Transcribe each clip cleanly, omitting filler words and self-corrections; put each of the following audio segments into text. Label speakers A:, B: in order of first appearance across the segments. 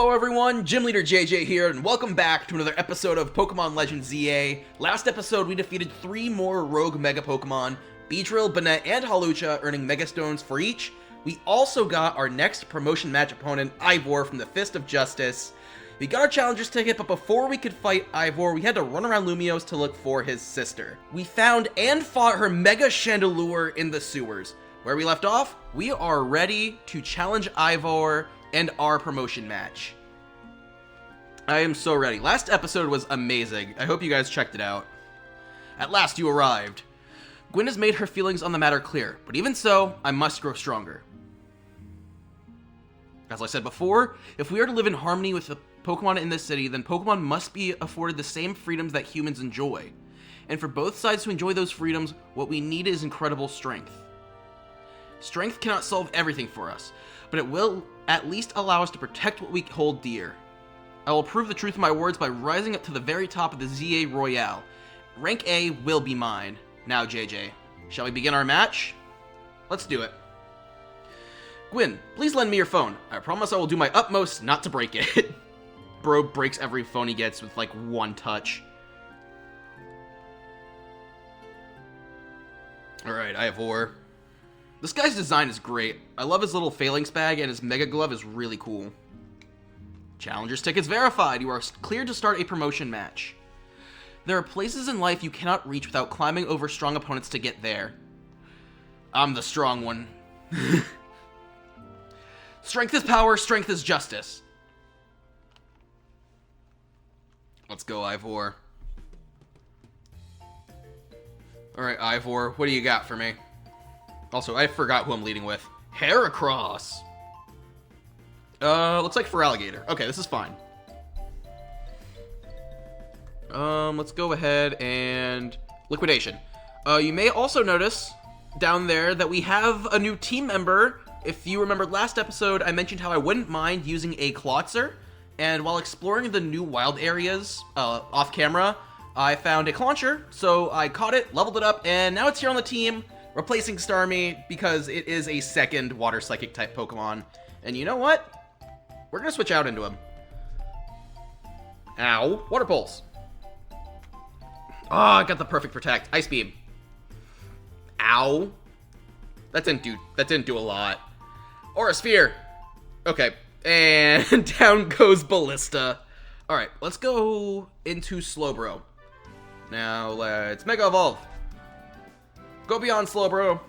A: Hello everyone, Gym Leader JJ here, and welcome back to another episode of Pokémon Legends ZA. Last episode, we defeated 3 more Rogue Mega Pokémon, Beedrill, Banette, and Hawlucha, earning Mega Stones for each. We also got our next promotion match opponent, Ivor, from the Fist of Justice. We got our Challenger's ticket, but before we could fight Ivor, we had to run around Lumiose to look for his sister. We found and fought her Mega Chandelure in the sewers. Where we left off, we are ready to challenge Ivor and our promotion match. I am so ready. Last episode was amazing. I hope you guys checked it out. At last you arrived. Gwen has made her feelings on the matter clear, but even so, I must grow stronger. As I said before, if we are to live in harmony with the Pokemon in this city, then Pokemon must be afforded the same freedoms that humans enjoy. And for both sides to enjoy those freedoms, what we need is incredible strength. Strength cannot solve everything for us, but it will at least allow us to protect what we hold dear. I will prove the truth of my words by rising up to the very top of the ZA Royale. Rank A will be mine. Now, JJ, shall we begin our match? Let's do it. Gwyn, please lend me your phone. I promise I will do my utmost not to break it. Bro breaks every phone he gets with like one touch. Alright, Ivor. This guy's design is great. I love his little phalanx bag, and his Mega Glove is really cool. Challenger's tickets verified. You are cleared to start a promotion match. There are places in life you cannot reach without climbing over strong opponents to get there. I'm the strong one. Strength is power, strength is justice. Let's go, Ivor. Alright, Ivor, what do you got for me? Also, I forgot who I'm leading with. Heracross! Looks like Feraligatr. Okay, this is fine. Let's go ahead and... Liquidation. You may also notice down there that we have a new team member. If you remember last episode, I mentioned how I wouldn't mind using a Klotzer, and while exploring the new wild areas off camera, I found a Clauncher, so I caught it, leveled it up, and now it's here on the team, replacing Starmie because it is a second Water Psychic type Pokemon. And you know what? We're gonna switch out into him. Ow. Water Pulse. Oh, I got the perfect protect. Ice Beam. Ow. That didn't do a lot. Aura Sphere. Okay. And down goes Ballista. Alright, let's go into Slowbro. Now let's Mega Evolve. Go beyond Slowbro.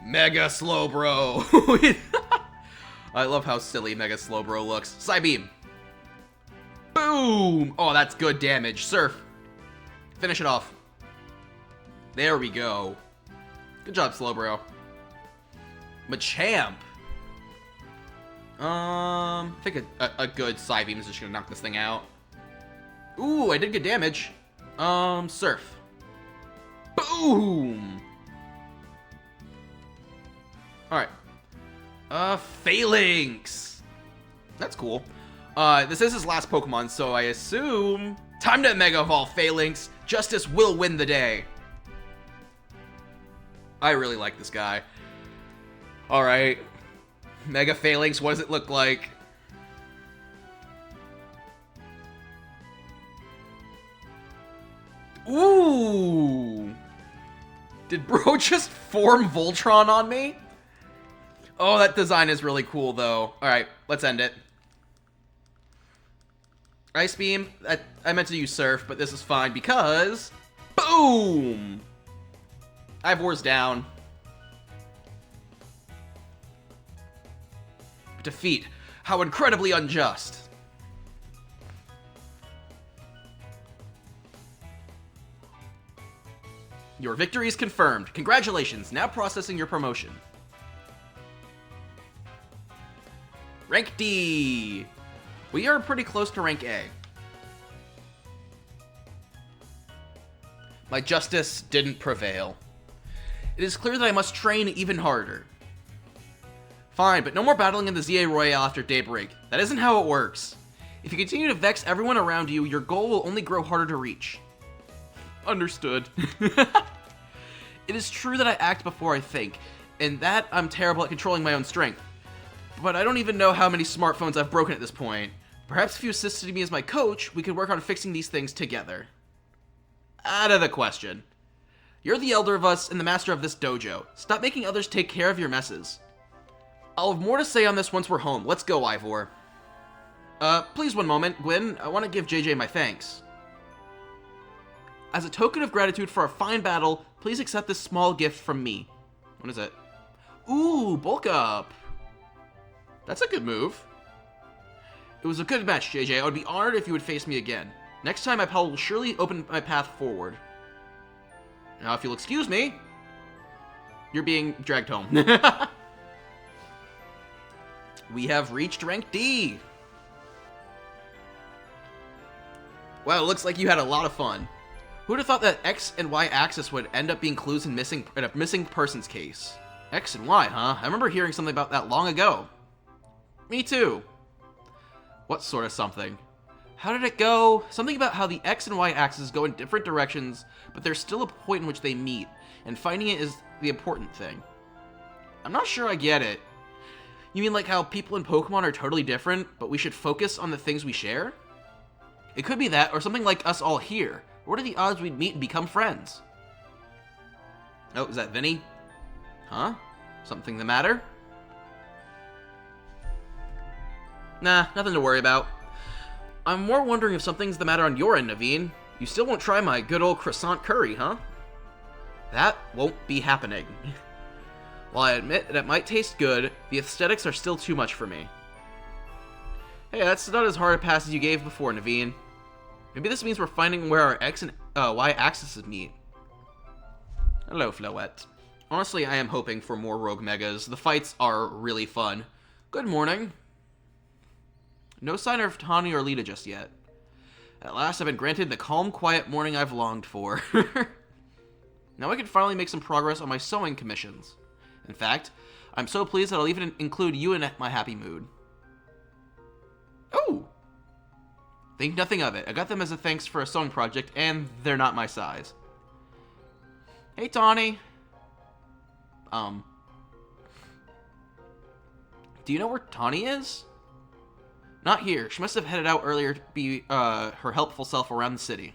A: Mega Slowbro. I love how silly Mega Slowbro looks. Psybeam. Boom! Oh, that's good damage. Surf. Finish it off. There we go. Good job, Slowbro. Machamp. I think a good Psybeam is just gonna knock this thing out. Ooh, I did good damage. Surf. Boom! Alright. Phalanx! That's cool. This is his last Pokemon, so I assume... Time to Mega Evolve Phalanx! Justice will win the day! I really like this guy. Alright. Mega Phalanx, what does it look like? Ooh! Did bro just form Voltron on me? Oh, that design is really cool, though. Alright, let's end it. Ice Beam. I meant to use Surf, but this is fine because... Boom! Ivor's down. Defeat. How incredibly unjust. Your victory is confirmed. Congratulations. Now processing your promotion. Rank D. We are pretty close to rank A. My justice didn't prevail. It is clear that I must train even harder. Fine, but no more battling in the ZA Royale after daybreak. That isn't how it works. If you continue to vex everyone around you, your goal will only grow harder to reach. Understood. It is true that I act before I think, and that I'm terrible at controlling my own strength. But I don't even know how many smartphones I've broken at this point. Perhaps if you assisted me as my coach, we could work on fixing these things together. Out of the question. You're the elder of us and the master of this dojo. Stop making others take care of your messes. I'll have more to say on this once we're home. Let's go, Ivor. Please one moment, Gwen. I want to give JJ my thanks. As a token of gratitude for a fine battle, please accept this small gift from me. What is it? Ooh, bulk up. That's a good move. It was a good match, JJ. I would be honored if you would face me again. Next time, my pal will surely open my path forward. Now, if you'll excuse me, you're being dragged home. We have reached rank D. Wow, it looks like you had a lot of fun. Who would have thought that X and Y axis would end up being clues in a missing persons case? X and Y, huh? I remember hearing something about that long ago. Me too. What sort of something? How did it go? Something about how the X and Y axes go in different directions, but there's still a point in which they meet, and finding it is the important thing. I'm not sure I get it. You mean like how people in Pokemon are totally different, but we should focus on the things we share? It could be that, or something like us all here. What are the odds we'd meet and become friends? Oh, is that Vinny? Huh? Something the matter? Nah, nothing to worry about. I'm more wondering if something's the matter on your end, Naveen. You still won't try my good old croissant curry, huh? That won't be happening. While I admit that it might taste good, the aesthetics are still too much for me. Hey, that's not as hard a pass as you gave before, Naveen. Maybe this means we're finding where our X and Y axes meet. Hello, Floette. Honestly, I am hoping for more Rogue Megas. The fights are really fun. Good morning. No sign of Tawny or Lita just yet. At last, I've been granted the calm, quiet morning I've longed for. Now I can finally make some progress on my sewing commissions. In fact, I'm so pleased that I'll even include you in my happy mood. Oh! Think nothing of it. I got them as a thanks for a sewing project, and they're not my size. Hey, Tawny. Do you know where Tawny is? Not here. She must have headed out earlier to be her helpful self around the city.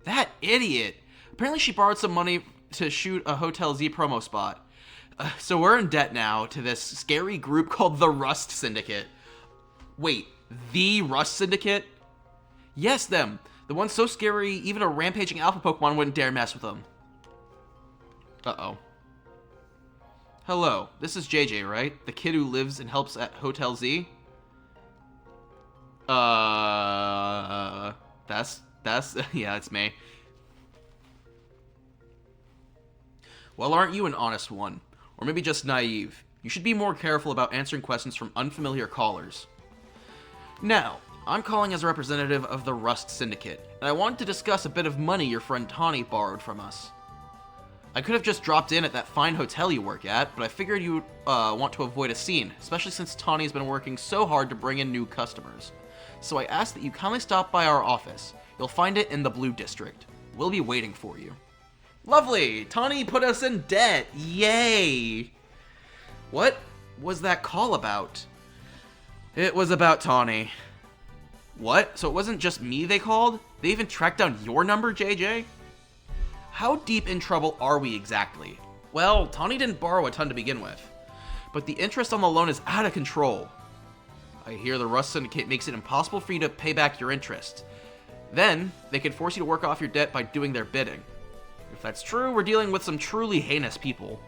A: That idiot! Apparently she borrowed some money to shoot a Hotel Z promo spot. So we're in debt now to this scary group called the Rust Syndicate. Wait, the Rust Syndicate? Yes, them. The ones so scary, even a rampaging alpha Pokemon wouldn't dare mess with them. Uh-oh. Hello, this is JJ, right? The kid who lives and helps at Hotel Z? Yeah, it's me. Well, aren't you an honest one? Or maybe just naive? You should be more careful about answering questions from unfamiliar callers. Now, I'm calling as a representative of the Rust Syndicate, and I wanted to discuss a bit of money your friend Tawny borrowed from us. I could have just dropped in at that fine hotel you work at, but I figured you would want to avoid a scene, especially since Tawny's been working so hard to bring in new customers. So I asked that you kindly stop by our office. You'll find it in the Blue District. We'll be waiting for you. Lovely! Tawny put us in debt! Yay! What was that call about? It was about Tawny. What? So it wasn't just me they called? They even tracked down your number, JJ? How deep in trouble are we exactly? Well, Tawny didn't borrow a ton to begin with, but the interest on the loan is out of control. I hear the Rust Syndicate makes it impossible for you to pay back your interest. Then, they can force you to work off your debt by doing their bidding. If that's true, we're dealing with some truly heinous people.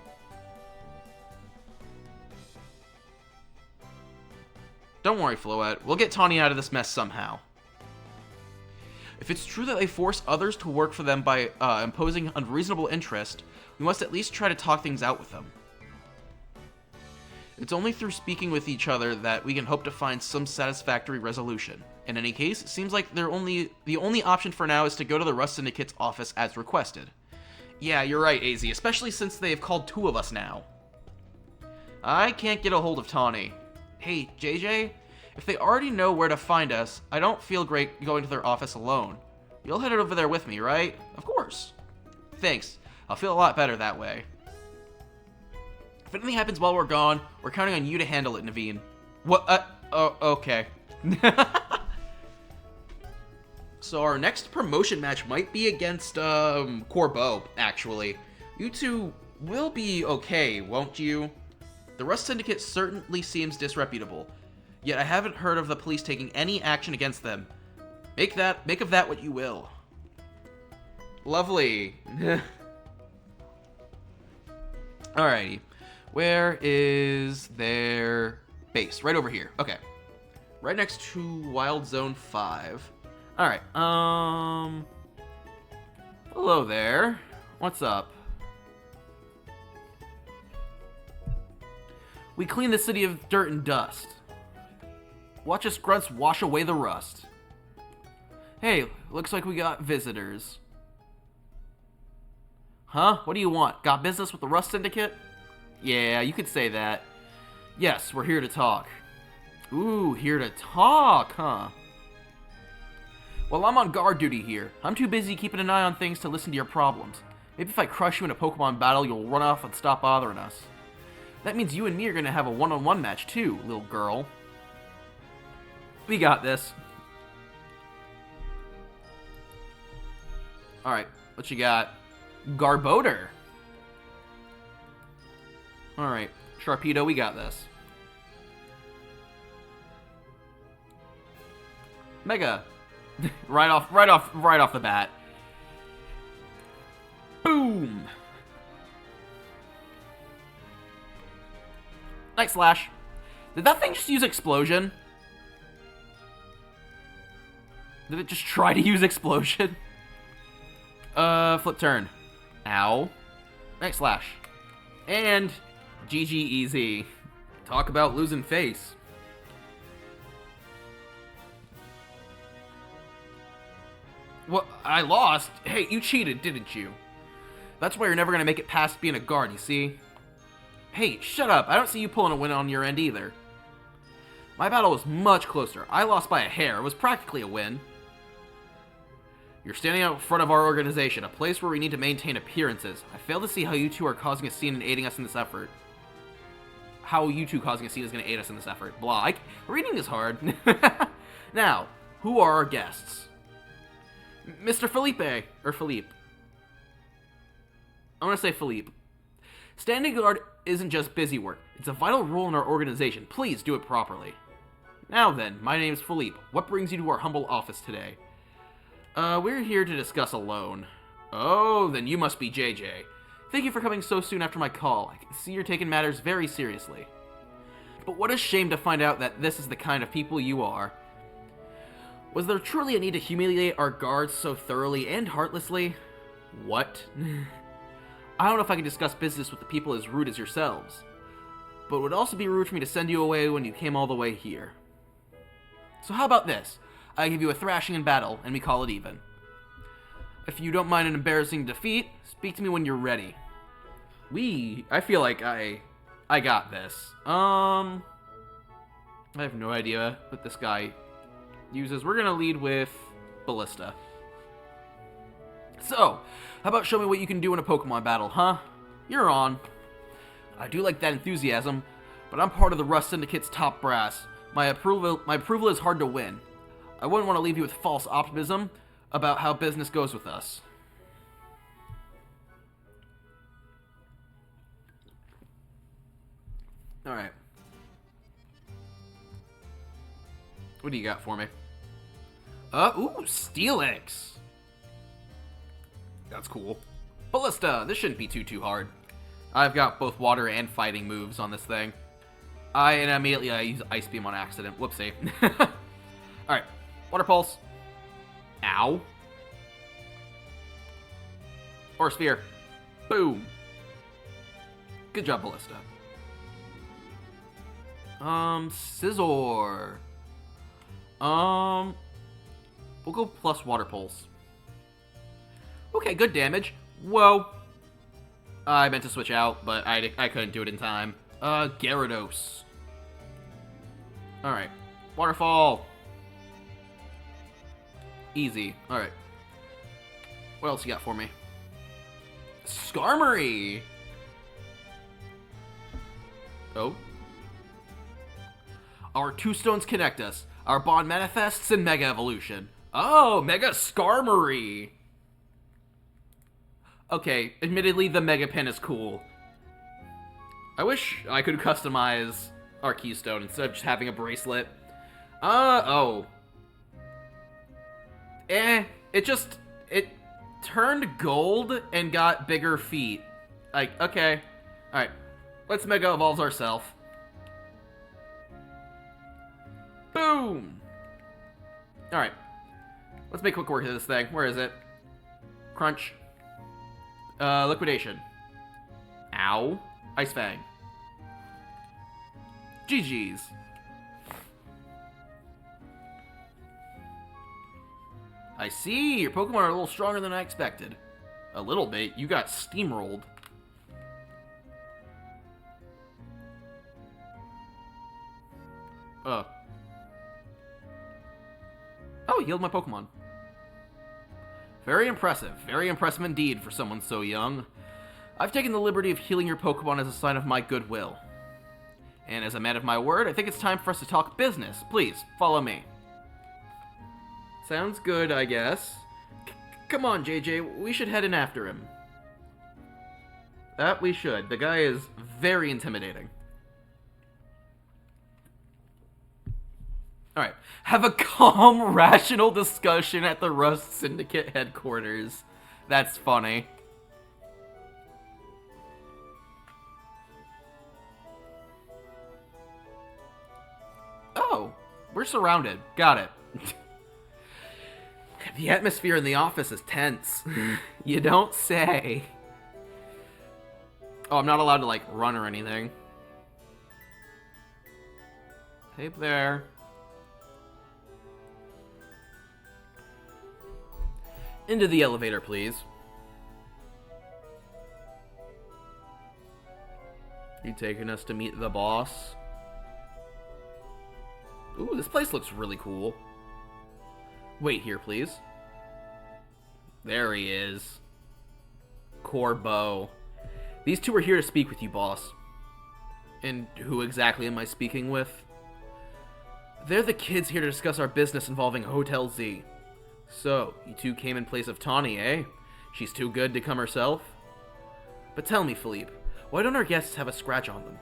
A: Don't worry, Floette. We'll get Tawny out of this mess somehow. If it's true that they force others to work for them by imposing unreasonable interest, we must at least try to talk things out with them. It's only through speaking with each other that we can hope to find some satisfactory resolution. In any case, it seems like the only option for now is to go to the Rust Syndicate's office as requested. Yeah, you're right, AZ, especially since they have called 2 of us now. I can't get a hold of Tawny. Hey, JJ, if they already know where to find us, I don't feel great going to their office alone. You'll head over there with me, right? Of course. Thanks. I'll feel a lot better that way. If anything happens while we're gone, we're counting on you to handle it, Naveen. What? Oh, okay. So our next promotion match might be against, Corbeau, actually. You two will be okay, won't you? The Rust Syndicate certainly seems disreputable, yet I haven't heard of the police taking any action against them. Make of that what you will. Lovely. Alrighty. Where is their base? Right over here. Okay. Right next to Wild Zone 5. Alright, hello there. What's up? We clean the city of dirt and dust. Watch us grunts wash away the rust. Hey, looks like we got visitors. Huh? What do you want? Got business with the Rust Syndicate? Yeah, you could say that. Yes, we're here to talk. Ooh, here to talk, huh? Well, I'm on guard duty here. I'm too busy keeping an eye on things to listen to your problems. Maybe if I crush you in a Pokemon battle, you'll run off and stop bothering us. That means you and me are gonna have a one-on-one match too, little girl. We got this. Alright, what you got? Garbodor. Alright, Sharpedo, we got this. Mega. right off the bat. Boom. Night Slash. Did that thing just use Explosion? Did it just try to use Explosion? Flip turn. Ow. Night Slash. And GG easy. Talk about losing face. What? I lost? Hey, you cheated, didn't you? That's why you're never gonna make it past being a guard, you see? Hey, shut up. I don't see you pulling a win on your end either. My battle was much closer. I lost by a hair. It was practically a win. You're standing out in front of our organization, a place where we need to maintain appearances. I fail to see how you two are causing a scene and aiding us in this effort. How you two causing a scene is going to aid us in this effort. Blah. Reading is hard. Now, who are our guests? Mr. Felipe. Or Philippe. I want to say Philippe. Standing guard isn't just busy work. It's a vital role in our organization. Please do it properly. Now then, my name's Philippe. What brings you to our humble office today? We're here to discuss a loan. Oh, then you must be JJ. Thank you for coming so soon after my call. I can see you're taking matters very seriously. But what a shame to find out that this is the kind of people you are. Was there truly a need to humiliate our guards so thoroughly and heartlessly? What? I don't know if I can discuss business with the people as rude as yourselves. But it would also be rude for me to send you away when you came all the way here. So how about this? I give you a thrashing in battle, and we call it even. If you don't mind an embarrassing defeat, speak to me when you're ready. I feel like I got this. I have no idea what this guy uses. We're gonna lead with Ballista. So, how about show me what you can do in a Pokemon battle, huh? You're on. I do like that enthusiasm, but I'm part of the Rust Syndicate's top brass. My approval is hard to win. I wouldn't want to leave you with false optimism about how business goes with us. Alright. What do you got for me? Ooh, Steelix. That's cool. Ballista, this shouldn't be too hard. I've got both water and fighting moves on this thing. And immediately I use Ice Beam on accident. Whoopsie. Alright. Water Pulse. Ow. Or Sphere. Boom. Good job, Ballista. Scizor. We'll go plus Water Pulse. Okay, good damage. Whoa. I meant to switch out, but I couldn't do it in time. Gyarados. Alright. Waterfall. Easy. Alright. What else you got for me? Skarmory! Oh. Our two stones connect us. Our bond manifests in Mega Evolution. Oh, Mega Skarmory! Okay, admittedly, the Mega Pin is cool. I wish I could customize our Keystone instead of just having a bracelet. Oh. It turned gold and got bigger feet. Like, okay. Alright, let's Mega Evolve ourselves. Boom! Alright. Let's make quick work of this thing. Where is it? Crunch. Liquidation. Ow. Ice Fang. GG's. I see, your Pokemon are a little stronger than I expected. A little bit? You got steamrolled. Oh, healed my Pokemon. Very impressive indeed for someone so young. I've taken the liberty of healing your Pokemon as a sign of my goodwill. And as a man of my word, I think it's time for us to talk business. Please, follow me. Sounds good, I guess. Come on, JJ, we should head in after him. That we should. The guy is very intimidating. Alright, have a calm, rational discussion at the Rust Syndicate headquarters. That's funny. Oh, we're surrounded. Got it. The atmosphere in the office is tense. You don't say. Oh, I'm not allowed to, like, run or anything. Hey there. Into the elevator, please. You taking us to meet the boss? Ooh, this place looks really cool. Wait here, please. There he is. Corbo. These two are here to speak with you, boss. And who exactly am I speaking with? They're the kids here to discuss our business involving Hotel Z. So, you two came in place of Tawny, eh? She's too good to come herself? But tell me, Philippe, why don't our guests have a scratch on them?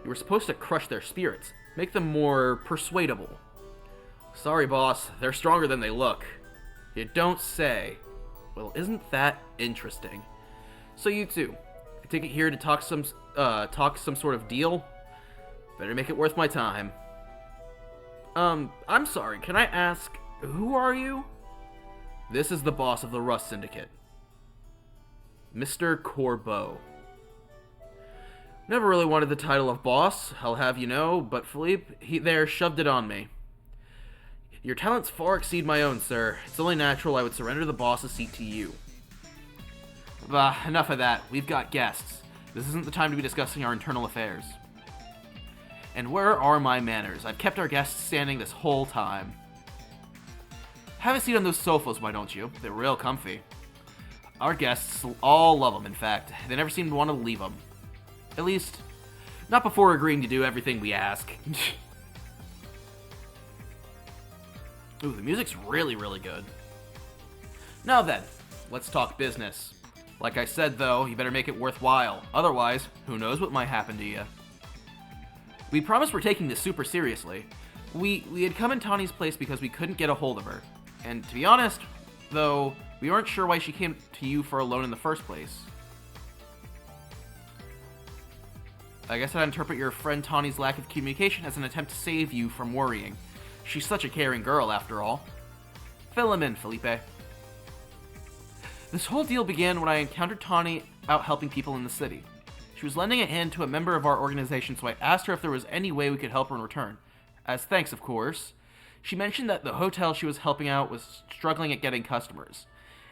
A: You were supposed to crush their spirits, make them more persuadable. Sorry, boss, they're stronger than they look. You don't say. Well, isn't that interesting? So you two, I take it here to talk some sort of deal? Better make it worth my time. I'm sorry, can I ask, who are you? This is the boss of the Rust Syndicate. Mr. Corbo. Never really wanted the title of boss, I'll have you know, but Philippe, he there shoved it on me. Your talents far exceed my own, sir. It's only natural I would surrender the boss's seat to you. Bah, enough of that. We've got guests. This isn't the time to be discussing our internal affairs. And where are my manners? I've kept our guests standing this whole time. Have a seat on those sofas, why don't you? They're real comfy. Our guests all love them, in fact. They never seem to want to leave them. At least, not before agreeing to do everything we ask. Ooh, the music's really, really good. Now then, let's talk business. Like I said, though, you better make it worthwhile. Otherwise, who knows what might happen to you. We promise we're taking this super seriously. We had come in Tawny's place because we couldn't get a hold of her. And to be honest, though, we weren't sure why she came to you for a loan in the first place. I guess I'd interpret your friend Tawny's lack of communication as an attempt to save you from worrying. She's such a caring girl, after all. Fill him in, Felipe. This whole deal began when I encountered Tawny out helping people in the city. She was lending a hand to a member of our organization, so I asked her if there was any way we could help her in return. As thanks, of course. She mentioned that the hotel she was helping out was struggling at getting customers.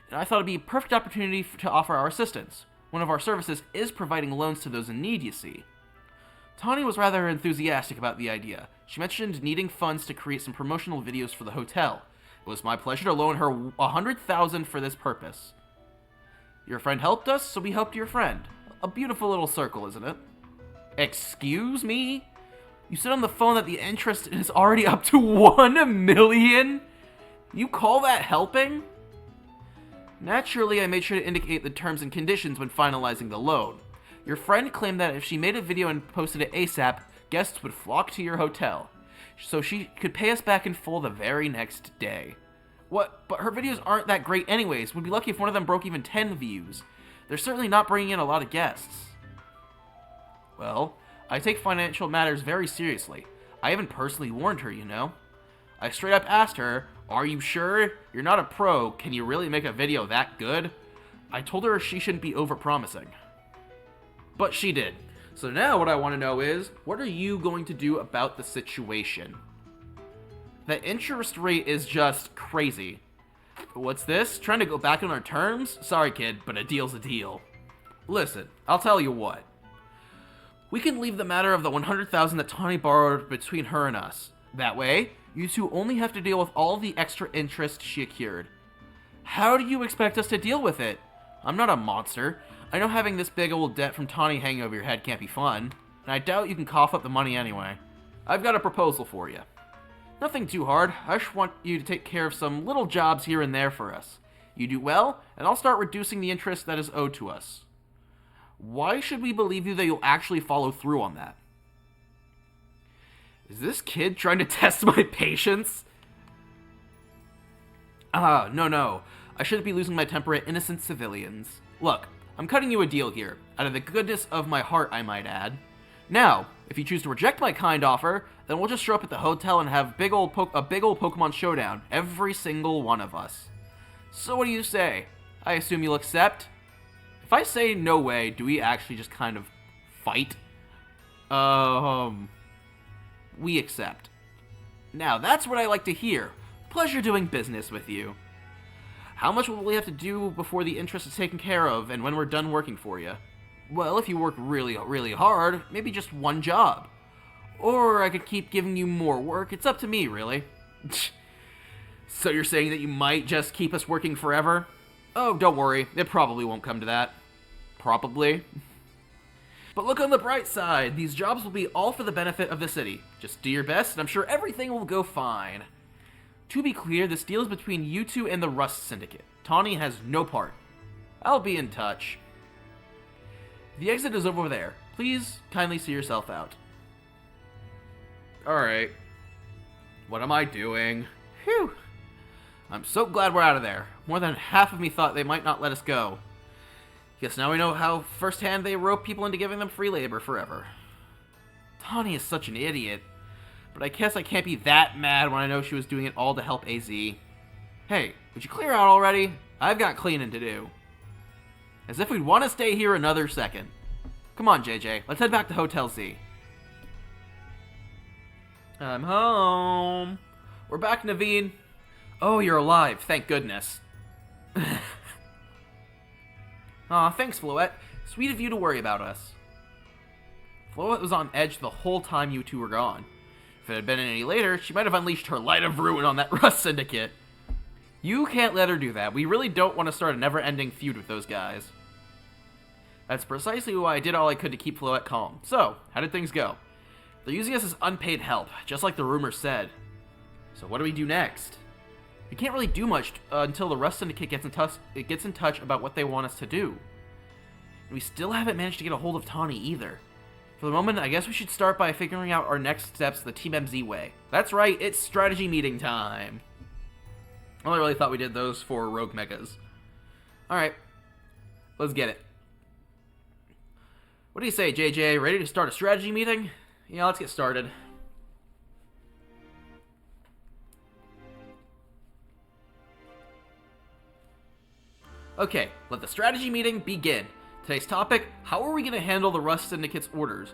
A: And I thought it'd be a perfect opportunity to offer our assistance. One of our services is providing loans to those in need, you see. Tawny was rather enthusiastic about the idea. She mentioned needing funds to create some promotional videos for the hotel. It was my pleasure to loan her $100,000 for this purpose. Your friend helped us, so we helped your friend. A beautiful little circle, isn't it? Excuse me? You said on the phone that the interest is already up to 1 million? You call that helping? Naturally, I made sure to indicate the terms and conditions when finalizing the loan. Your friend claimed that if she made a video and posted it ASAP, guests would flock to your hotel, so she could pay us back in full the very next day. What? But her videos aren't that great anyways. We'd be lucky if one of them broke even 10 views. They're certainly not bringing in a lot of guests. Well, I take financial matters very seriously. I even personally warned her, you know. I straight up asked her, "Are you sure? You're not a pro. Can you really make a video that good?" I told her she shouldn't be over-promising. But she did. So now what I want to know is, what are you going to do about the situation? The interest rate is just crazy. What's this? Trying to go back on our terms? Sorry, kid, but a deal's a deal. Listen, I'll tell you what. We can leave the matter of the 100,000 that Tawny borrowed between her and us. That way, you two only have to deal with all the extra interest she accrued. How do you expect us to deal with it? I'm not a monster. I know having this big old debt from Tawny hanging over your head can't be fun, and I doubt you can cough up the money anyway. I've got a proposal for you. Nothing too hard. I just want you to take care of some little jobs here and there for us. You do well, and I'll start reducing the interest that is owed to us. Why should we believe you that you'll actually follow through on that? Is this kid trying to test my patience? No. I shouldn't be losing my temper at innocent civilians. Look, I'm cutting you a deal here, out of the goodness of my heart, I might add. Now, if you choose to reject my kind offer, then we'll just show up at the hotel and have a big old Pokemon showdown, every single one of us. So what do you say? I assume you'll accept? If I say no way, do we actually just kind of fight? We accept. Now, that's what I like to hear. Pleasure doing business with you. How much will we have to do before the interest is taken care of and when we're done working for you? Well, if you work really, really hard, maybe just one job. Or I could keep giving you more work. It's up to me, really. So you're saying that you might just keep us working forever? Oh, don't worry. It probably won't come to that. Probably. But look on the bright side. These jobs will be all for the benefit of the city. Just do your best, and I'm sure everything will go fine. To be clear, this deal is between you two and the Rust Syndicate. Tawny has no part. I'll be in touch. The exit is over there. Please kindly see yourself out. Alright. What am I doing? Phew. I'm so glad we're out of there. More than half of me thought they might not let us go. Guess now we know how firsthand they rope people into giving them free labor forever. Tawny is such an idiot. But I guess I can't be that mad when I know she was doing it all to help AZ. Hey, would you clear out already? I've got cleaning to do. As if we'd want to stay here another second. Come on, JJ. Let's head back to Hotel Z. I'm home. We're back, Naveen. Oh, you're alive. Thank goodness. Aw, thanks, Floette. Sweet of you to worry about us. Floette was on edge the whole time you two were gone. If it had been any later, she might have unleashed her light of ruin on that Rust Syndicate. You can't let her do that. We really don't want to start a never-ending feud with those guys. That's precisely why I did all I could to keep Floette calm. So, how did things go? They're using us as unpaid help, just like the rumor said. So what do we do next? We can't really do much until the Rust Syndicate gets in touch about what they want us to do. And we still haven't managed to get a hold of Tawny either. For the moment, I guess we should start by figuring out our next steps the Team MZ way. That's right, it's strategy meeting time. I only really thought we did those for Rogue Megas. Alright, let's get it. What do you say, JJ? Ready to start a strategy meeting? Yeah, let's get started. Okay, let the strategy meeting begin. Today's topic, how are we going to handle the Rust Syndicate's orders?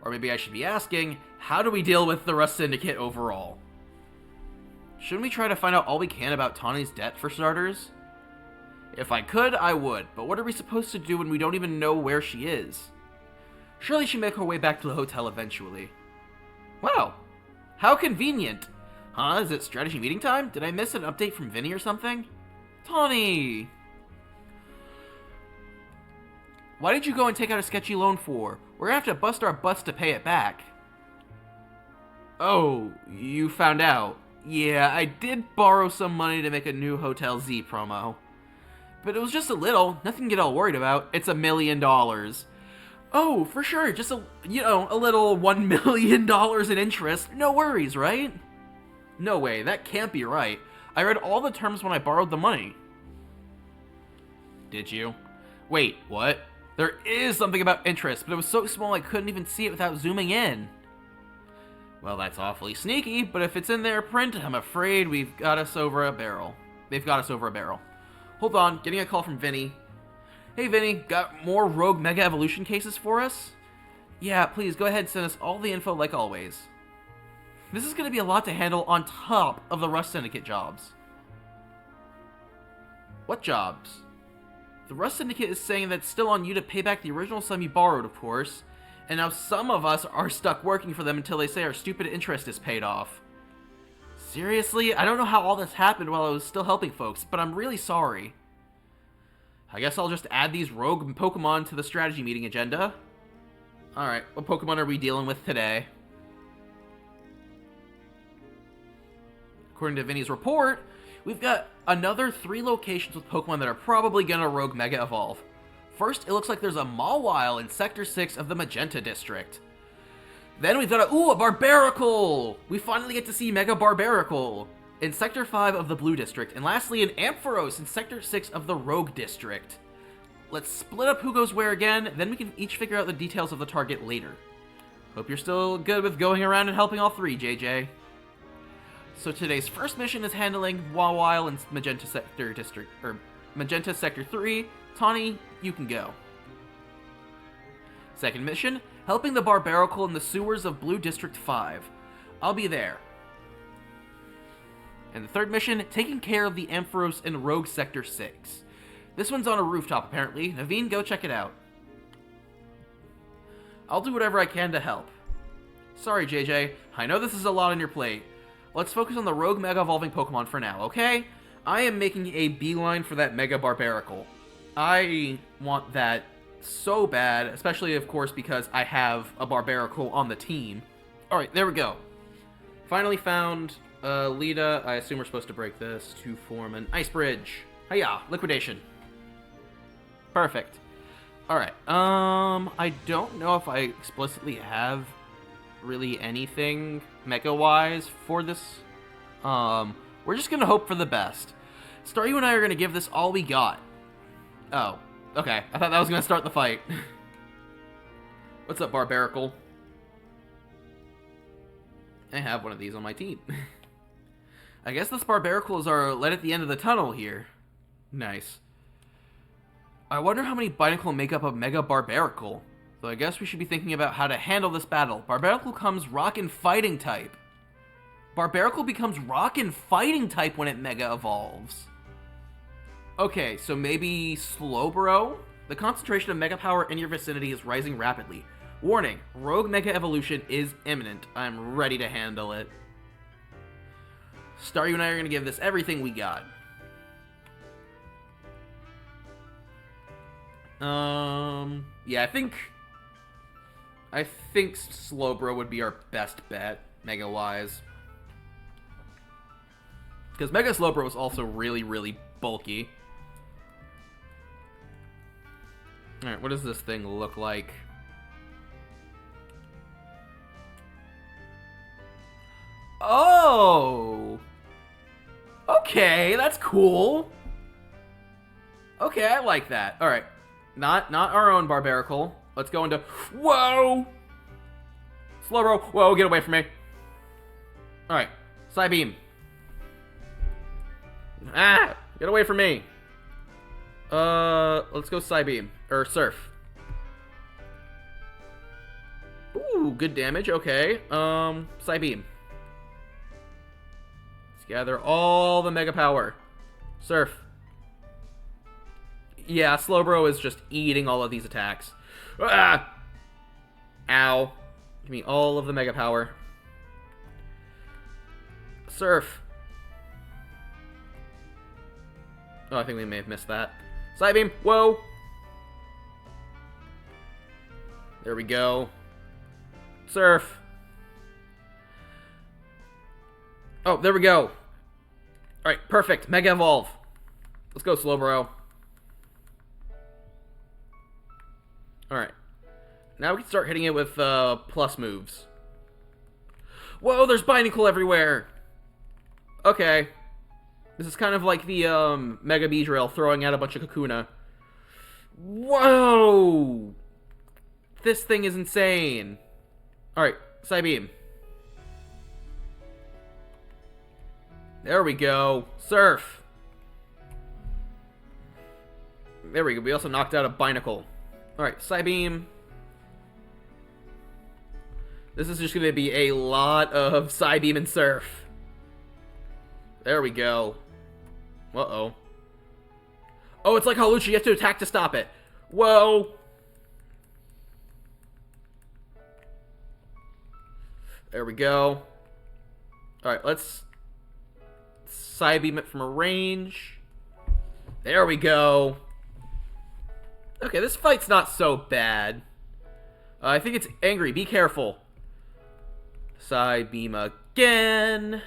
A: Or maybe I should be asking, how do we deal with the Rust Syndicate overall? Shouldn't we try to find out all we can about Tawny's debt for starters? If I could, I would, but what are we supposed to do when we don't even know where she is? Surely she'll make her way back to the hotel eventually. Wow, how convenient. Huh, is it strategy meeting time? Did I miss an update from Vinny or something? Tawny! Why did you go and take out a sketchy loan for? We're gonna have to bust our butts to pay it back. Oh, you found out. Yeah, I did borrow some money to make a new Hotel Z promo. But it was just a little, nothing to get all worried about. It's $1 million. Oh, for sure, just a little $1 million in interest. No worries, right? No way, that can't be right. I read all the terms when I borrowed the money. Did you? Wait, what? There is something about interest, but it was so small I couldn't even see it without zooming in. Well, that's awfully sneaky, but if it's in their print, I'm afraid we've got us over a barrel. They've got us over a barrel. Hold on, getting a call from Vinny. Hey Vinny, got more Rogue Mega Evolution cases for us? Yeah, please, go ahead and send us all the info like always. This is going to be a lot to handle on top of the Rust Syndicate jobs. What jobs? The Rust Syndicate is saying that it's still on you to pay back the original sum you borrowed, of course, and now some of us are stuck working for them until they say our stupid interest is paid off. Seriously? I don't know how all this happened while I was still helping folks, but I'm really sorry. I guess I'll just add these rogue Pokemon to the strategy meeting agenda. Alright, what Pokemon are we dealing with today? According to Vinny's report, we've got another 3 locations with Pokemon that are probably gonna Rogue Mega Evolve. First, it looks like there's a Mawile in Sector 6 of the Magenta District. Then we've got a Barbaracle! We finally get to see Mega Barbaracle in Sector 5 of the Blue District. And lastly, an Ampharos in Sector 6 of the Rogue District. Let's split up who goes where again, then we can each figure out the details of the target later. Hope you're still good with going around and helping all 3, JJ. So today's first mission is handling Mawile in Magenta Sector 3. Tawny, you can go. Second mission, helping the Barbaracle in the sewers of Blue District 5. I'll be there. And the third mission, taking care of the Ampharos in Rogue Sector 6. This one's on a rooftop, apparently. Naveen, go check it out. I'll do whatever I can to help. Sorry, JJ. I know this is a lot on your plate. Let's focus on the Rogue Mega Evolving Pokemon for now, okay? I am making a beeline for that Mega Barbaracle. I want that so bad, especially, of course, because I have a Barbaracle on the team. Alright, there we go. Finally found Lita. I assume we're supposed to break this to form an ice bridge. Hiya! Liquidation. Perfect. Alright, I don't know if I explicitly have really anything Mega-wise for this. We're just gonna hope for the best. Staryu and I are gonna give this all we got. Oh, okay. I thought that was gonna start the fight. What's up, Barbaracle? I have one of these on my team. I guess this Barbaracle is our light at the end of the tunnel here. Nice. I wonder how many Binacle make up a Mega Barbaracle. So I guess we should be thinking about how to handle this battle. Barbaracle becomes Rock and Fighting type. Barbaracle becomes Rock and Fighting type when it Mega Evolves. Okay, so maybe Slowbro? The concentration of Mega Power in your vicinity is rising rapidly. Warning, Rogue Mega Evolution is imminent. I'm ready to handle it. Staryu and I are going to give this everything we got. Yeah, I think Slowbro would be our best bet, Mega-wise. Because Mega Slowbro is also really, really bulky. Alright, what does this thing look like? Oh! Okay, that's cool. Okay, I like that. Alright. Not our own Barbaracle. Let's go into... Whoa! Slowbro. Whoa, get away from me. Alright. Psybeam. Ah! Get away from me. Let's go Psybeam. Or Surf. Ooh, good damage. Okay. Psybeam. Let's gather all the Mega Power. Surf. Yeah, Slowbro is just eating all of these attacks. Ah! Ow. Give me all of the Mega Power. Surf. Oh, I think we may have missed that. Psybeam. Whoa. There we go. Surf. Oh, there we go. Alright, perfect. Mega Evolve. Let's go, Slowbro. Alright. Now we can start hitting it with plus moves. Whoa, there's Binacle everywhere! Okay. This is kind of like the Mega Beedrill throwing out a bunch of Kakuna. Whoa! This thing is insane. Alright, Psybeam. There we go. Surf. There we go. We also knocked out a Binacle. Alright, Psybeam. This is just going to be a lot of Psybeam and Surf. There we go. Uh-oh. Oh, it's like Hawlucha. You have to attack to stop it. Whoa. There we go. Alright, let's Psybeam it from a range. There we go. Okay, this fight's not so bad. I think it's angry. Be careful. Psybeam again.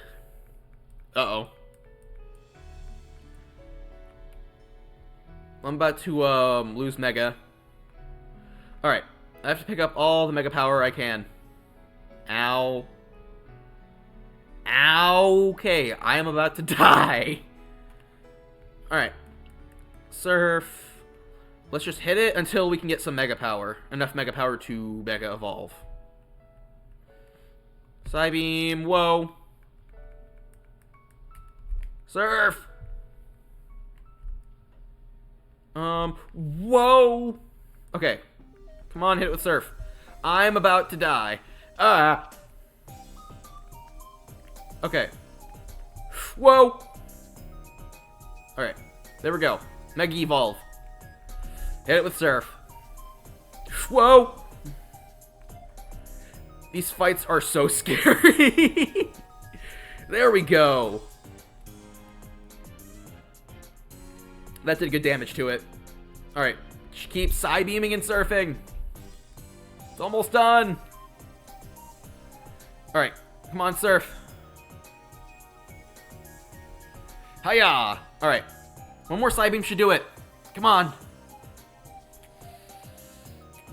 A: Uh-oh. I'm about to lose Mega. Alright. I have to pick up all the Mega Power I can. Ow. Ow. Okay, I am about to die. Alright. Surf. Let's just hit it until we can get some Mega Power. Enough Mega Power to Mega Evolve. Psybeam. Whoa. Surf. Whoa. Okay. Come on, hit it with Surf. I'm about to die. Okay. Whoa. Alright. There we go. Mega Evolve. Hit it with Surf. Whoa. These fights are so scary. There we go. That did good damage to it. Alright. Keep Psybeaming and Surfing. It's almost done. Alright. Come on, Surf. Hiya! Alright. One more Psybeam should do it. Come on.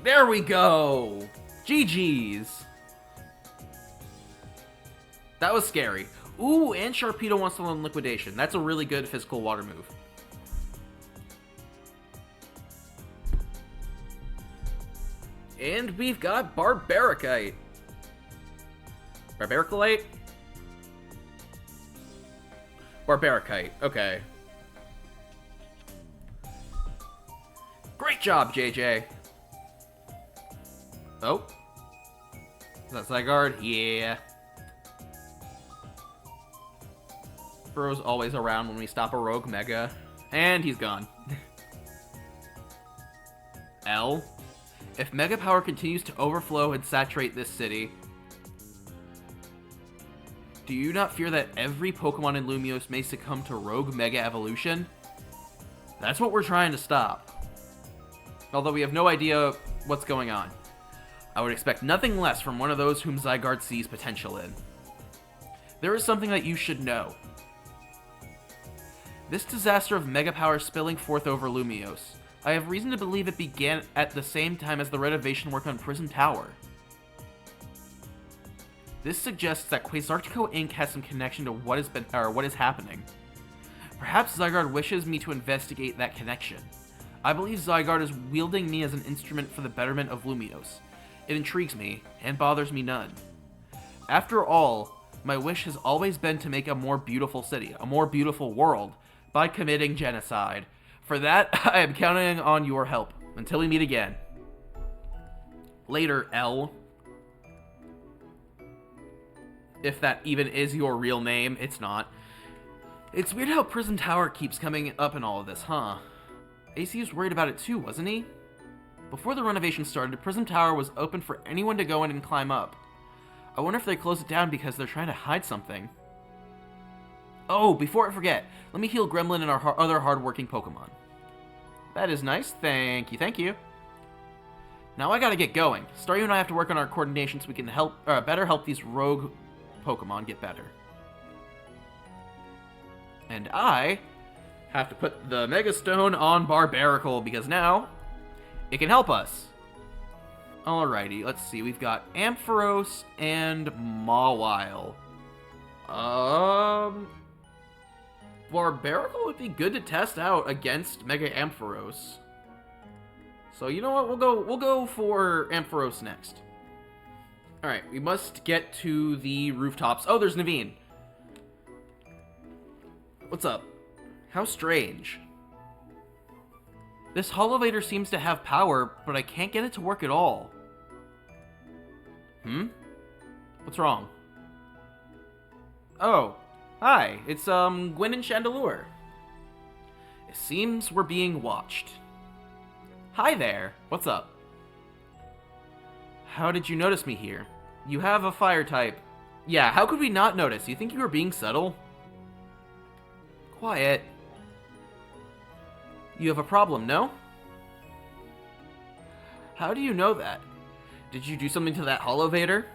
A: There we go. GG's. That was scary. Ooh, and Sharpedo wants to learn Liquidation. That's a really good physical water move. And we've got Barbaricite. Barbaricite? Barbaricite, okay. Great job, JJ. Oh. Is that Zygarde? Yeah. Bro's always around when we stop a rogue Mega. And he's gone. L. If Mega Power continues to overflow and saturate this city, do you not fear that every Pokemon in Lumiose may succumb to rogue Mega Evolution? That's what we're trying to stop. Although we have no idea what's going on. I would expect nothing less from one of those whom Zygarde sees potential in. There is something that you should know. This disaster of Mega Power spilling forth over Lumiose, I have reason to believe it began at the same time as the renovation work on Prism Tower. This suggests that Quasartico Inc. has some connection to what is happening. Perhaps Zygarde wishes me to investigate that connection. I believe Zygarde is wielding me as an instrument for the betterment of Lumiose. It intrigues me, and bothers me none. After all, my wish has always been to make a more beautiful city, a more beautiful world, by committing genocide. For that, I am counting on your help. Until we meet again. Later, L. If that even is your real name, it's not. It's weird how Prism Tower keeps coming up in all of this, huh? AC was worried about it too, wasn't he? Before the renovation started, Prism Tower was open for anyone to go in and climb up. I wonder if they closed it down because they're trying to hide something. Oh, before I forget, let me heal Gremlin and our other hardworking Pokemon. That is nice. Thank you, thank you. Now I gotta get going. Staryu and I have to work on our coordination so we can better help these rogue Pokemon get better. And I have to put the Mega Stone on Barbaracle because now it can help us. Alrighty, let's see. We've got Ampharos and Mawile. Barbaracle would be good to test out against Mega Ampharos. So you know what? We'll go for Ampharos next. Alright, we must get to the rooftops. Oh, there's Naveen. What's up? How strange. This Holovator seems to have power, but I can't get it to work at all. What's wrong? Oh, hi. It's, Gwen and Chandelure. It seems we're being watched. Hi there. What's up? How did you notice me here? You have a fire type. Yeah, how could we not notice? You think you were being subtle? Quiet. You have a problem, no? How do you know that? Did you do something to that Holovator?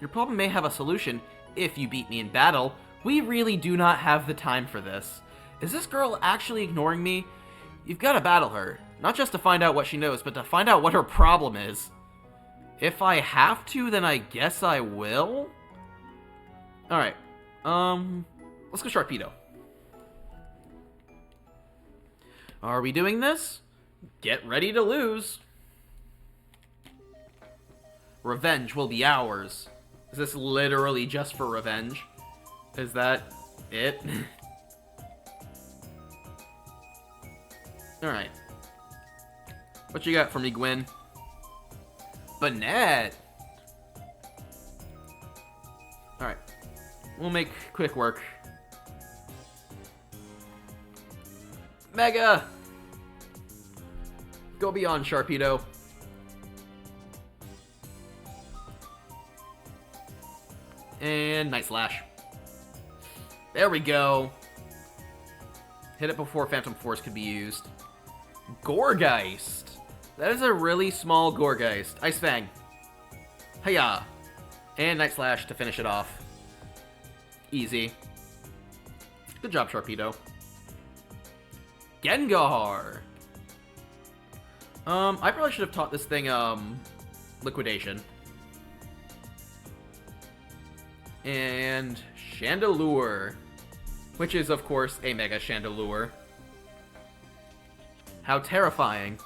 A: Your problem may have a solution if you beat me in battle. We really do not have the time for this. Is this girl actually ignoring me? You've got to battle her. Not just to find out what she knows, but to find out what her problem is. If I have to, then I guess I will? Alright. Let's go Sharpedo. Are we doing this? Get ready to lose. Revenge will be ours. Is this literally just for revenge? Is that it? Alright. What you got for me, Gwen? Banette! Alright. We'll make quick work. Mega! Go beyond, Sharpedo. And Night Slash. There we go. Hit it before Phantom Force could be used. Gourgeist. That is a really small Gourgeist. Ice Fang. Hiya. And Night Slash to finish it off. Easy. Good job, Sharpedo. Gengar. I probably should have taught this thing, Liquidation. And Chandelure. Which is, of course, a Mega Chandelure. How terrifying.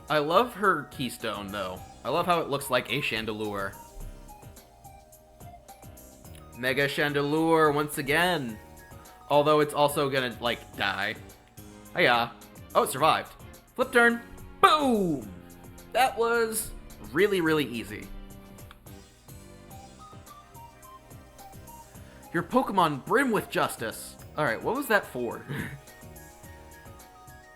A: I love her Keystone, though. I love how it looks like a Chandelure. Mega Chandelure once again. Although it's also gonna, like, die. Hiya. Oh, it survived. Flip turn. Boom! That was really, really easy. Your Pokemon brim with justice. Alright, what was that for?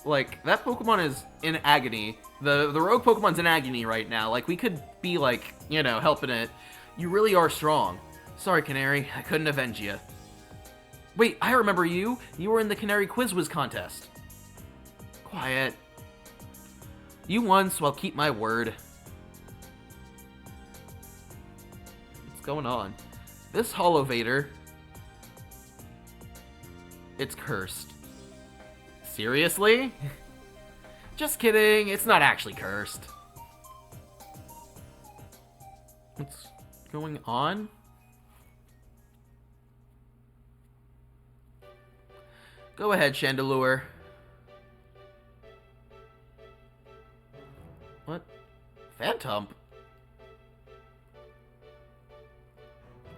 A: Like, that Pokemon is in agony. The rogue Pokemon's in agony right now. Like, we could be, like, you know, helping it. You really are strong. Sorry, Canary. I couldn't avenge you. Wait, I remember you. You were in the Canary Quiz Whiz contest. Quiet. You won, so I'll keep my word. What's going on? This Holovator... It's cursed. Seriously? Just kidding, it's not actually cursed. What's going on? Go ahead, Chandelure. What? Phantom?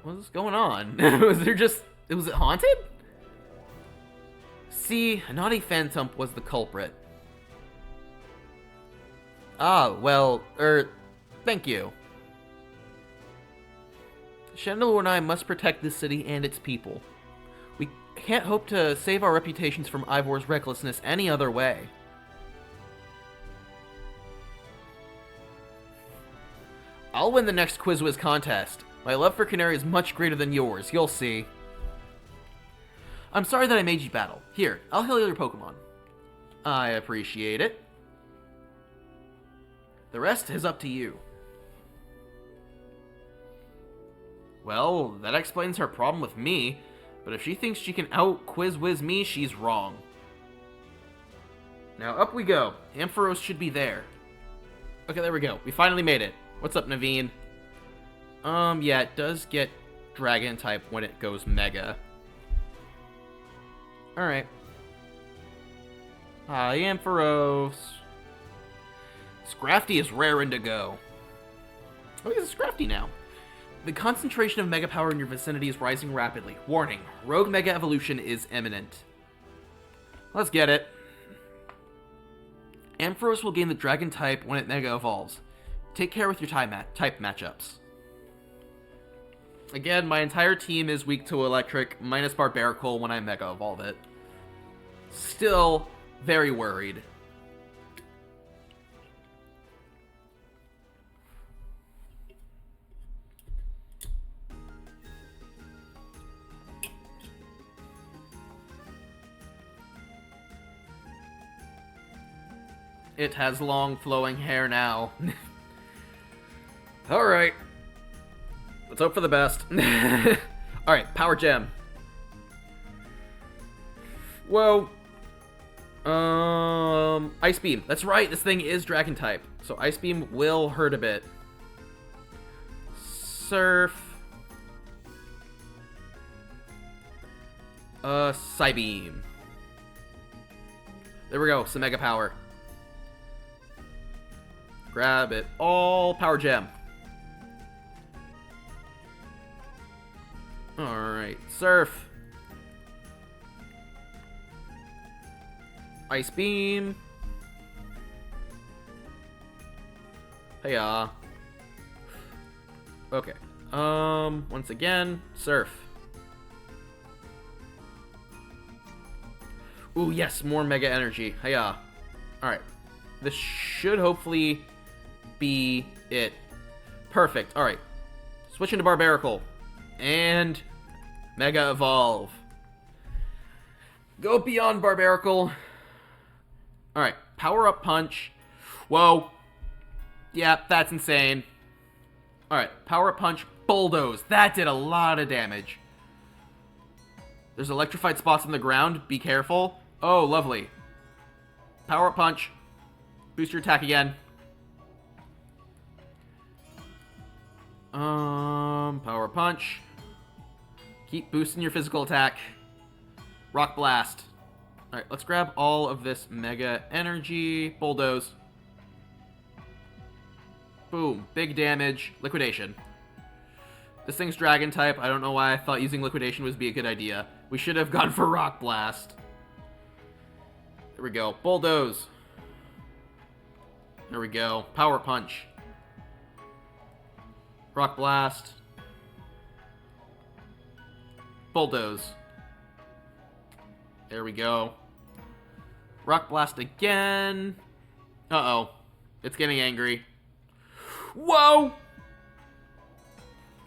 A: What's going on? Was it haunted? See, a naughty Phantom was the culprit. Ah, well, thank you. Chandelure and I must protect this city and its people. We can't hope to save our reputations from Ivor's recklessness any other way. I'll win the next Quiz Whiz contest. My love for Canary is much greater than yours, you'll see. I'm sorry that I made you battle. Here, I'll heal your Pokemon. I appreciate it. The rest is up to you. Well, that explains her problem with me, but if she thinks she can out-quiz-whiz me, she's wrong. Now up we go. Ampharos should be there. Okay, there we go. We finally made it. What's up, Naveen? Yeah, it does get Dragon type when it goes Mega. Alright. Hi, Ampharos. Scrafty is raring to go. Oh, he's a Scrafty now. The concentration of Mega Power in your vicinity is rising rapidly. Warning, Rogue Mega Evolution is imminent. Let's get it. Ampharos will gain the Dragon type when it Mega Evolves. Take care with your type matchups. Again, my entire team is weak to Electric, minus Barbaracle when I Mega Evolve it. Still very worried. It has long flowing hair now. Alright. Let's hope for the best. Alright, Power Gem. Whoa. Ice Beam. That's right, this thing is Dragon type. So Ice Beam will hurt a bit. Surf. Psybeam. There we go, some Mega Power. Grab it all. Power Gem. Alright, Surf. Ice Beam. Hey-ya. Okay. Once again, Surf. Ooh, yes, more Mega Energy. Hey-ya. Alright. This should hopefully be it. Perfect. Alright. Switch into Barbaracle. And Mega Evolve. Go beyond Barbaracle. Alright. Power Up Punch. Whoa. Yeah, that's insane. Alright. Power Up Punch. Bulldoze. That did a lot of damage. There's electrified spots on the ground. Be careful. Oh, lovely. Power Up Punch. Boost your attack again. Power Punch. Keep boosting your physical attack. Rock Blast. Alright, let's grab all of this Mega Energy. Bulldoze. Boom. Big damage. Liquidation. This thing's Dragon type. I don't know why I thought using Liquidation would be a good idea. We should have gone for Rock Blast. There we go. Bulldoze. There we go. Power Punch. Rock Blast. Bulldoze. There we go. Rock Blast again. Uh-oh. It's getting angry. Whoa!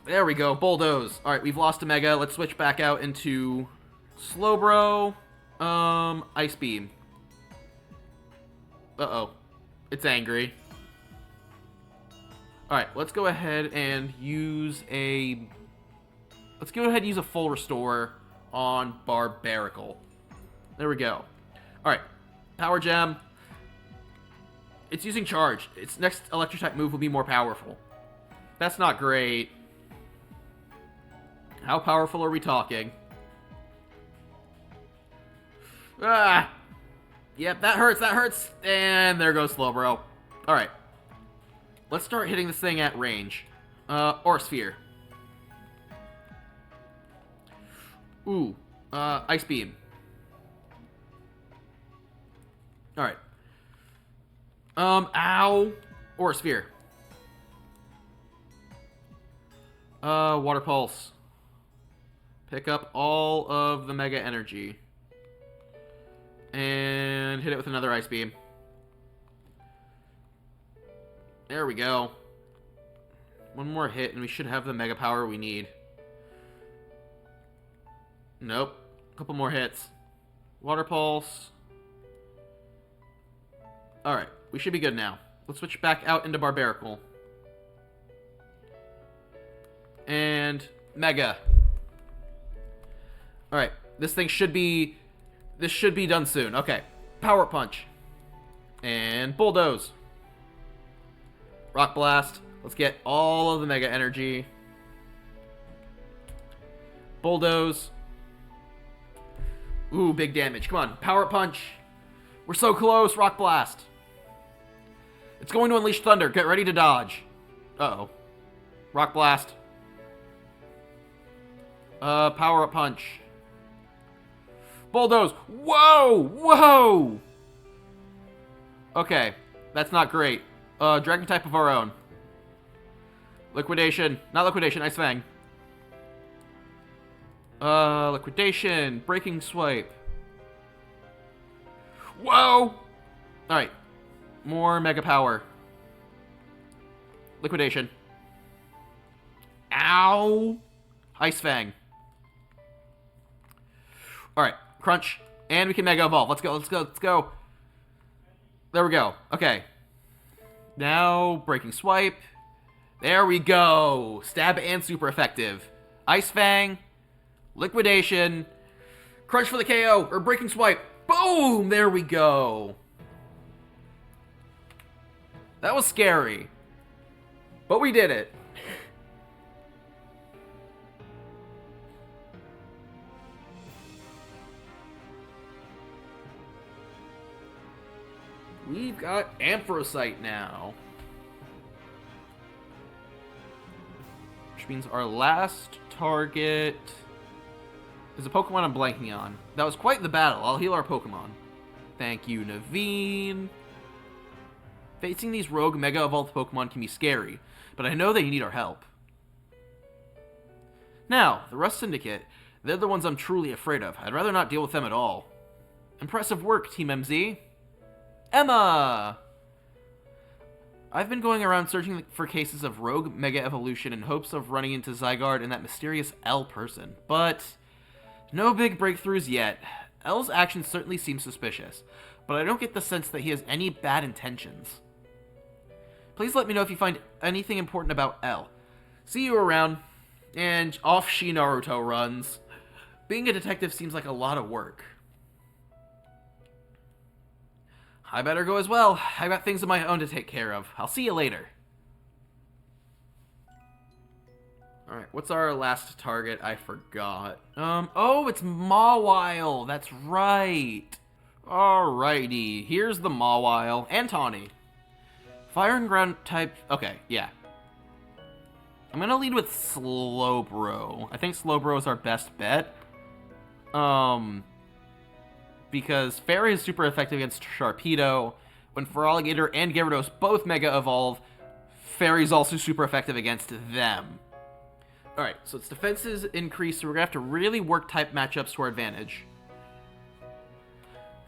A: There we go. Bulldoze. Alright, we've lost a Mega. Let's switch back out into Slowbro. Ice Beam. Uh-oh. It's angry. Alright, let's go ahead and use a... Let's go ahead and use a full restore on Barbaracle. There we go. Alright, Power Gem. It's using Charge. Its next Electric type move will be more powerful. That's not great. How powerful are we talking? Ah! Yep, that hurts, that hurts! And there goes Slowbro. Alright. Let's start hitting this thing at range. Or Sphere. Ooh. Ice Beam. Alright. Ow! Or Sphere. Water Pulse. Pick up all of the Mega Energy. And hit it with another Ice Beam. There we go. One more hit and we should have the Mega Power we need. Nope. Couple more hits. Water Pulse. Alright, we should be good now. Let's switch back out into Barbarical. And Mega. Alright, this should be done soon. Okay, Power Punch. And Bulldoze. Rock Blast. Let's get all of the Mega Energy. Bulldoze. Ooh, big damage. Come on, Power Punch. We're so close. Rock Blast. It's going to unleash Thunder. Get ready to dodge. Uh-oh. Rock Blast. Power Punch. Bulldoze. Whoa! Whoa! Okay, that's not great. Dragon type of our own. Liquidation. Not Liquidation, Ice Fang. Liquidation. Breaking Swipe. Whoa! Alright. More Mega Power. Liquidation. Ow! Ice Fang. Alright. Crunch. And we can Mega Evolve. Let's go, let's go, let's go. There we go. Okay. Now, Breaking Swipe. There we go. Stab and super effective. Ice Fang. Liquidation. Crunch for the KO. Or Breaking Swipe. Boom! There we go. That was scary. But we did it. We've got Anthracite now. Which means our last target is a Pokemon I'm blanking on. That was quite the battle. I'll heal our Pokemon. Thank you, Naveen. Facing these rogue Mega Evolved Pokemon can be scary, but I know they need our help. Now, the Rust Syndicate. They're the ones I'm truly afraid of. I'd rather not deal with them at all. Impressive work, Team MZ. Emma! I've been going around searching for cases of rogue Mega Evolution in hopes of running into Zygarde and that mysterious L person, but no big breakthroughs yet. L's actions certainly seem suspicious, but I don't get the sense that he has any bad intentions. Please let me know if you find anything important about L. See you around. And off she Naruto runs. Being a detective seems like a lot of work. I better go as well. I've got things of my own to take care of. I'll see you later. Alright, what's our last target? I forgot. Oh, it's Mawile. That's right. Alrighty, here's the Mawile. And Tawny. Fire and Ground type... Okay, yeah. I'm gonna lead with Slowbro. I think Slowbro is our best bet. Because Fairy is super effective against Sharpedo. When Feraligatr and Gyarados both Mega Evolve, Fairy's also super effective against them. Alright, so its defenses increase, so we're gonna have to really work type matchups to our advantage.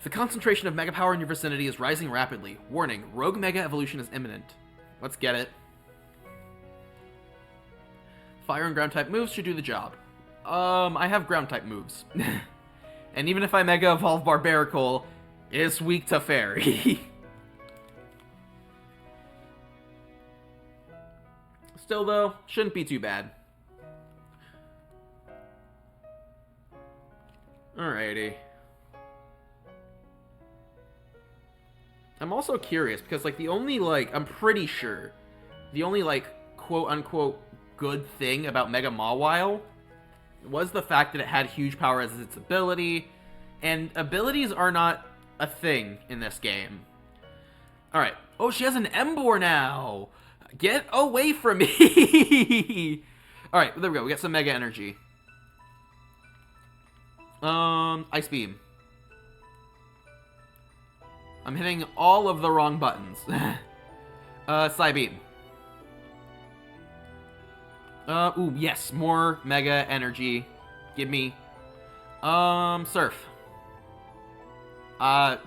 A: The concentration of Mega Power in your vicinity is rising rapidly. Warning, Rogue Mega Evolution is imminent. Let's get it. Fire and Ground type moves should do the job. I have Ground type moves. And even if I Mega Evolve Barbarical, it's weak to Fairy. Still though, shouldn't be too bad. Alrighty. I'm also curious, because, like, the only, like, I'm pretty sure, the only, like, quote-unquote good thing about Mega Mawile was the fact that it had huge power as its ability, and abilities are not a thing in this game. Alright. Oh, she has an Emboar now! Get away from me! Alright, there we go. We got some Mega Energy. Ice Beam. I'm hitting all of the wrong buttons. Psybeam. Ooh, yes, more Mega Energy. Give me. Surf.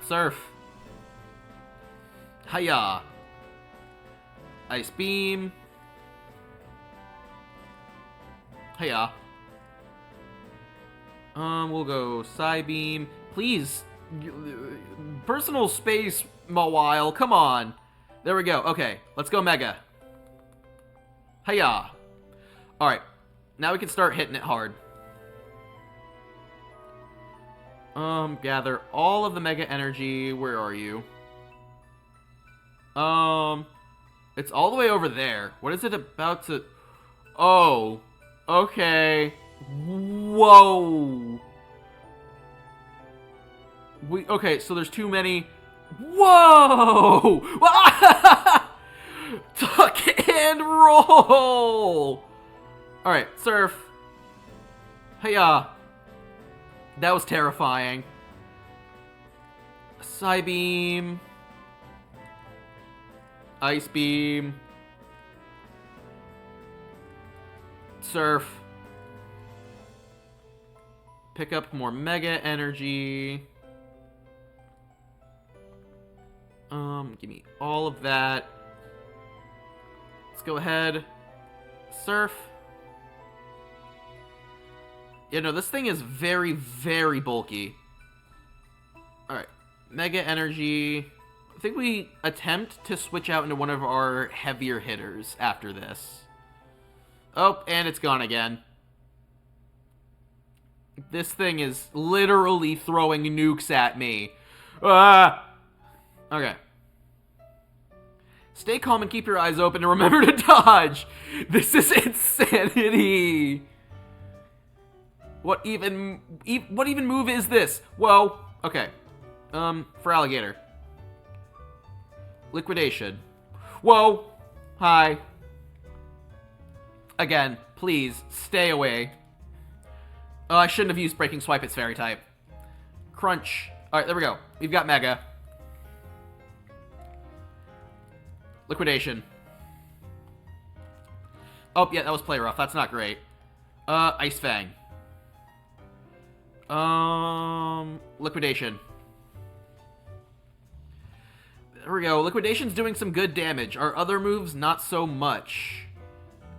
A: Surf. Hiya. Ice Beam. Hiya.
B: We'll go Psybeam. Please, personal space, Mawile. Come on. There we go. Okay, let's go Mega. Hiya. Alright, now we can start hitting it hard. Gather all of the Mega Energy. Where are you? It's all the way over there. What is it about to... Oh, okay. Whoa. Okay, so there's too many... Whoa! Tuck and roll! Alright, Surf. Hiya. That was terrifying. Psybeam. Ice Beam. Surf. Pick up more Mega Energy. Give me all of that. Let's go ahead. Surf. Yeah, no, this thing is very, very bulky. Alright. Mega Energy. I think we attempt to switch out into one of our heavier hitters after this. Oh, and it's gone again. This thing is literally throwing nukes at me. Ah! Okay. Stay calm and keep your eyes open and remember to dodge. This is insanity. What even move is this? Whoa. Okay. For alligator. Liquidation. Whoa. Hi. Again, please stay away. Oh, I shouldn't have used Breaking Swipe. It's Fairy type. Crunch. All right, there we go. We've got Mega. Liquidation. Oh, yeah, that was Play Rough. That's not great. Ice Fang. Liquidation. There we go. Liquidation's doing some good damage. Our other moves, not so much.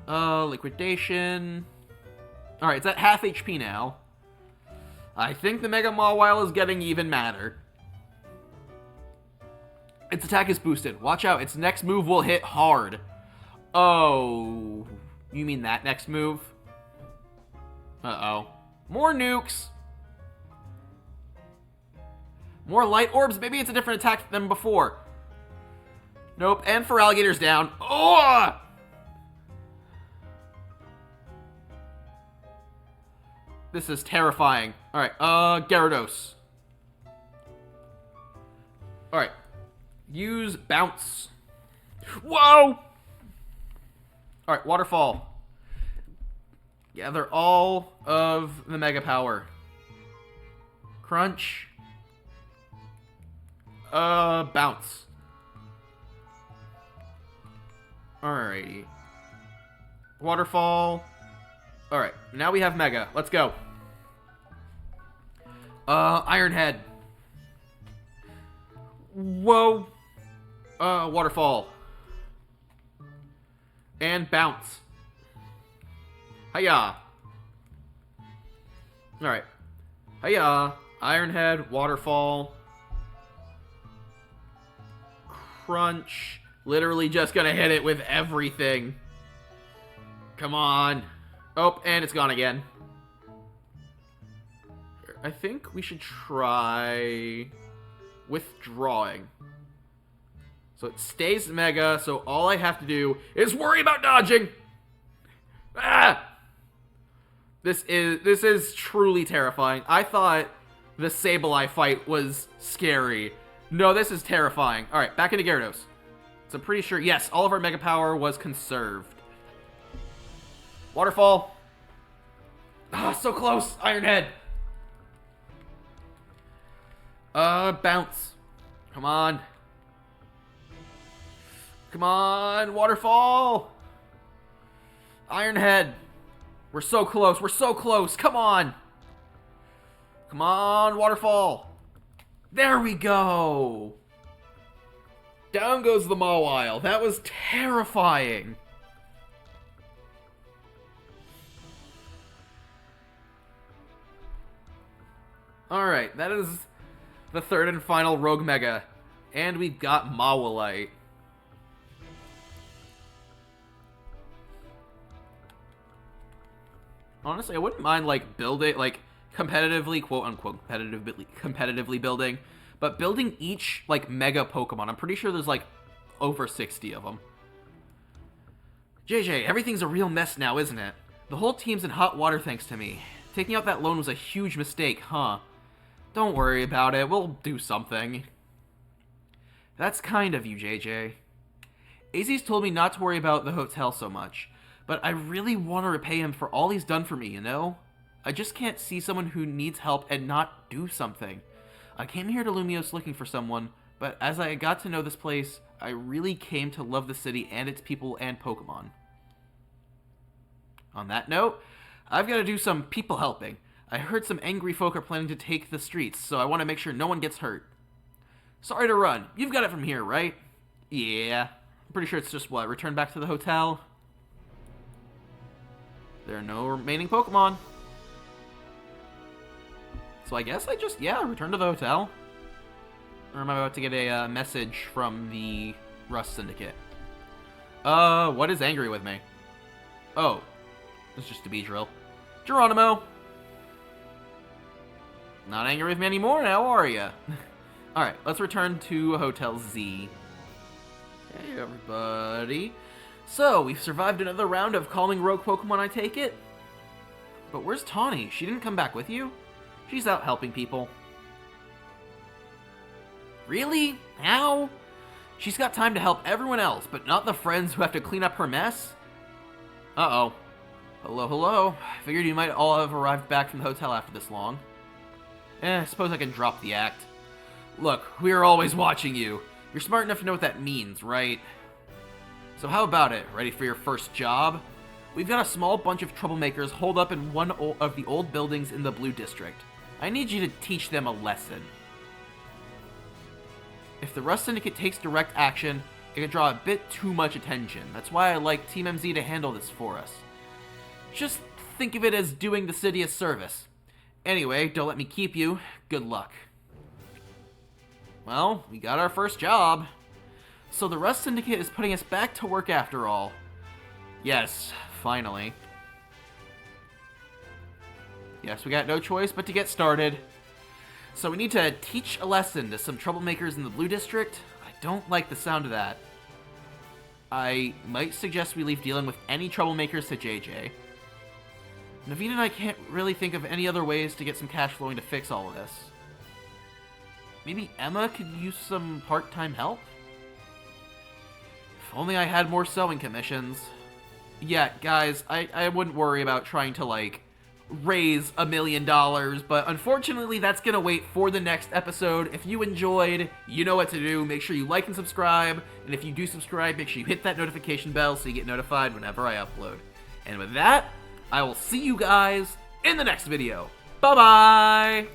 B: Liquidation. Alright, it's at half HP now. I think the Mega Mawile is getting even madder. Its attack is boosted. Watch out, its next move will hit hard. Oh. You mean that next move? Uh-oh. More nukes. More light orbs. Maybe it's a different attack than before. Nope. And for alligators down. Oh! This is terrifying. Alright, Gyarados. Alright. Use Bounce. Whoa! Alright, Waterfall. Gather all of the Mega Power. Crunch. Bounce. Alrighty. Waterfall. Alright, now we have Mega. Let's go. Iron Head. Whoa. Waterfall. And Bounce. Hiya. Alright. Hiya. Iron Head, Waterfall. Crunch. Literally just gonna hit it with everything. Come on. Oh, and it's gone again. I think we should try withdrawing. So it stays Mega, so all I have to do is worry about dodging. Ah! This is truly terrifying. I thought the Sableye fight was scary. No, this is terrifying. All right, back into Gyarados. So I'm pretty sure, yes, all of our Mega Power was conserved. Waterfall. Ah, so close. Iron Head. Bounce. Come on. Come on, Waterfall. Iron Head. We're so close. We're so close. Come on. Come on, Waterfall. There we go. Down goes the Mawile. That was terrifying. Alright, that is the third and final Rogue Mega. And we've got Mawilite. Honestly, I wouldn't mind, like, building, like, competitively, quote-unquote, competitively building, but building each, like, Mega Pokemon. I'm pretty sure there's, like, over 60 of them. JJ, everything's a real mess now, isn't it? The whole team's in hot water thanks to me. Taking out that loan was a huge mistake, huh? Don't worry about it, we'll do something. That's kind of you, JJ. AZ's told me not to worry about the hotel so much, but I really want to repay him for all he's done for me, you know? I just can't see someone who needs help and not do something. I came here to Lumios looking for someone, but as I got to know this place, I really came to love the city and its people and Pokemon. On that note, I've got to do some people helping. I heard some angry folk are planning to take the streets, so I want to make sure no one gets hurt. Sorry to run. You've got it from here, right? Yeah. I'm pretty sure it's just, what, return back to the hotel? There are no remaining Pokemon. So I guess I just, return to the hotel. Or am I about to get a message from the Rust Syndicate? What is angry with me? Oh, it's just a Beedrill. Geronimo! Not angry with me anymore now, are ya? Alright, let's return to Hotel Z. Hey, everybody. So, we've survived another round of calming rogue Pokemon, I take it? But where's Tawny? She didn't come back with you? She's out helping people. Really? How? She's got time to help everyone else, but not the friends who have to clean up her mess? Uh-oh. Hello, hello. I figured you might all have arrived back from the hotel after this long. I suppose I can drop the act. Look, we're always watching you. You're smart enough to know what that means, right? So how about it? Ready for your first job? We've got a small bunch of troublemakers holed up in one of the old buildings in the Blue District. I need you to teach them a lesson. If the Rust Syndicate takes direct action, it can draw a bit too much attention. That's why I like Team MZ to handle this for us. Just think of it as doing the city a service. Anyway, don't let me keep you. Good luck. Well, we got our first job. So the Rust Syndicate is putting us back to work after all. Yes, finally. Yes, we got no choice but to get started. So we need to teach a lesson to some troublemakers in the Blue District. I don't like the sound of that. I might suggest we leave dealing with any troublemakers to JJ. Naveen and I can't really think of any other ways to get some cash flowing to fix all of this. Maybe Emma could use some part-time help? If only I had more sewing commissions. Yeah, guys, I wouldn't worry about trying to, like, raise $1 million, but unfortunately that's gonna wait for the next episode. If you enjoyed, you know what to do. Make sure you like and subscribe, and if you do subscribe, make sure you hit that notification bell so you get notified whenever I upload. And with that, I will see you guys in the next video. Bye-bye!